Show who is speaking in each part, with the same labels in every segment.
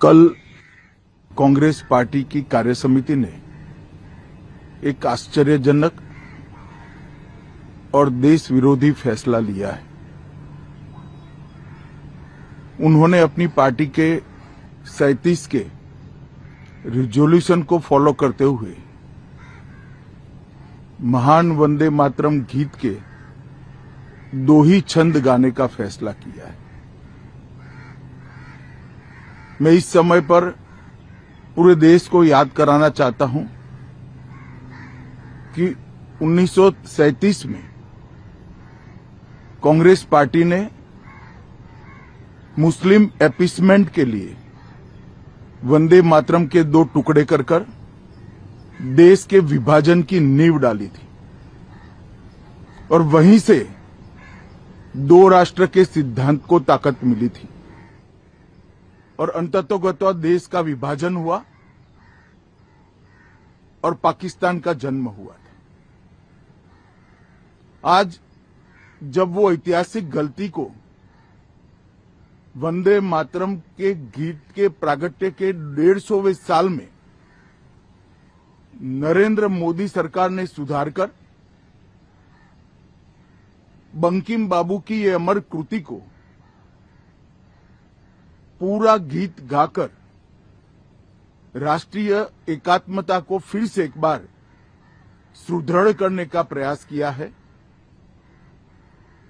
Speaker 1: कल कांग्रेस पार्टी की कार्यसमिति ने एक आश्चर्यजनक और देश विरोधी फैसला लिया है। उन्होंने अपनी पार्टी के 37 के रिजोल्यूशन को फॉलो करते हुए महान वंदे मातरम गीत के 2 ही छंद गाने का फैसला किया है। मैं इस समय पर पूरे देश को याद कराना चाहता हूं कि 1937 में कांग्रेस पार्टी ने मुस्लिम अपीसमेंट के लिए वंदे मातरम के 2 टुकड़े कर देश के विभाजन की नींव डाली थी और वहीं से 2 राष्ट्र के सिद्धांत को ताकत मिली थी और अंततोगत्वा देश का विभाजन हुआ और पाकिस्तान का जन्म हुआ था। आज जब वो ऐतिहासिक गलती को वंदे मातरम के गीत के प्रागट्य के 150वें साल में नरेंद्र मोदी सरकार ने सुधारकर बंकिम बाबू की ये अमर कृति को पूरा गीत गाकर राष्ट्रीय एकात्मता को फिर से एक बार सुदृढ़ करने का प्रयास किया है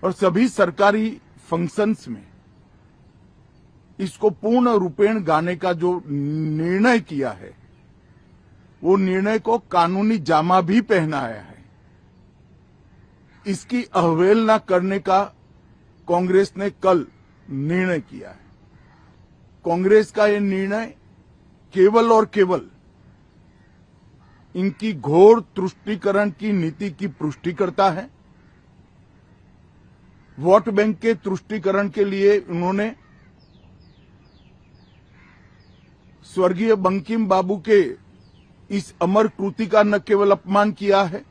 Speaker 1: और सभी सरकारी फंक्शंस में इसको पूर्ण रूपेण गाने का जो निर्णय किया है वो निर्णय को कानूनी जामा भी पहनाया है। इसकी अवहेलना करने का कांग्रेस ने कल निर्णय किया है। कांग्रेस का यह निर्णय केवल और केवल इनकी घोर तुष्टीकरण की नीति की पुष्टि करता है। वोट बैंक के तुष्टीकरण के लिए उन्होंने स्वर्गीय बंकिम बाबू के इस अमर कृति का न केवल अपमान किया है,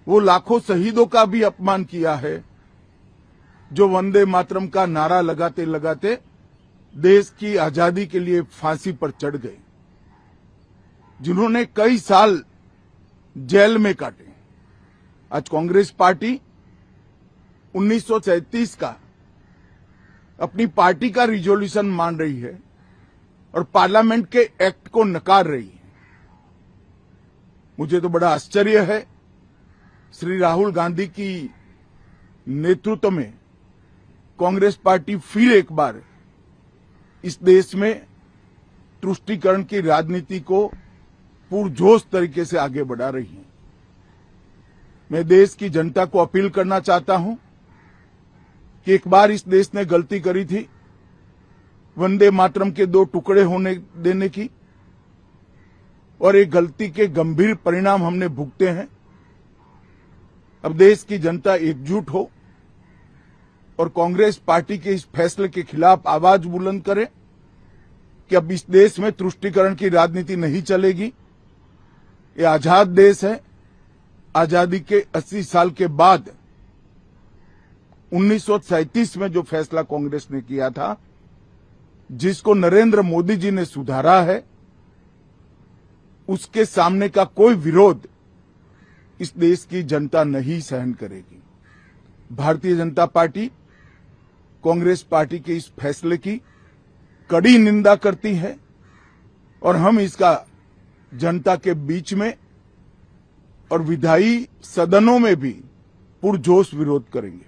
Speaker 1: वो लाखों शहीदों का भी अपमान किया है जो वंदे मातरम का नारा लगाते लगाते देश की आजादी के लिए फांसी पर चढ़ गए, जिन्होंने कई साल जेल में काटे। आज कांग्रेस पार्टी 1937 का अपनी पार्टी का रिजोल्यूशन मान रही है और पार्लियामेंट के एक्ट को नकार रही है। मुझे तो बड़ा आश्चर्य है। श्री राहुल गांधी की नेतृत्व में कांग्रेस पार्टी फिर एक बार इस देश में तुष्टीकरण की राजनीति को पुरजोश तरीके से आगे बढ़ा रही है। मैं देश की जनता को अपील करना चाहता हूं कि एक बार इस देश ने गलती करी थी वंदे मातरम के 2 टुकड़े होने देने की और एक गलती के गंभीर परिणाम हमने भुगते हैं। अब देश की जनता एकजुट हो और कांग्रेस पार्टी के इस फैसले के खिलाफ आवाज बुलंद करे कि अब इस देश में तुष्टीकरण की राजनीति नहीं चलेगी। ये आजाद देश है। आजादी के 80 साल के बाद 1937 में जो फैसला कांग्रेस ने किया था, जिसको नरेंद्र मोदी जी ने सुधारा है, उसके सामने का कोई विरोध इस देश की जनता नहीं सहन करेगी। भारतीय जनता पार्टी कांग्रेस पार्टी के इस फैसले की कड़ी निंदा करती है और हम इसका जनता के बीच में और विधायी सदनों में भी पुरजोश विरोध करेंगे।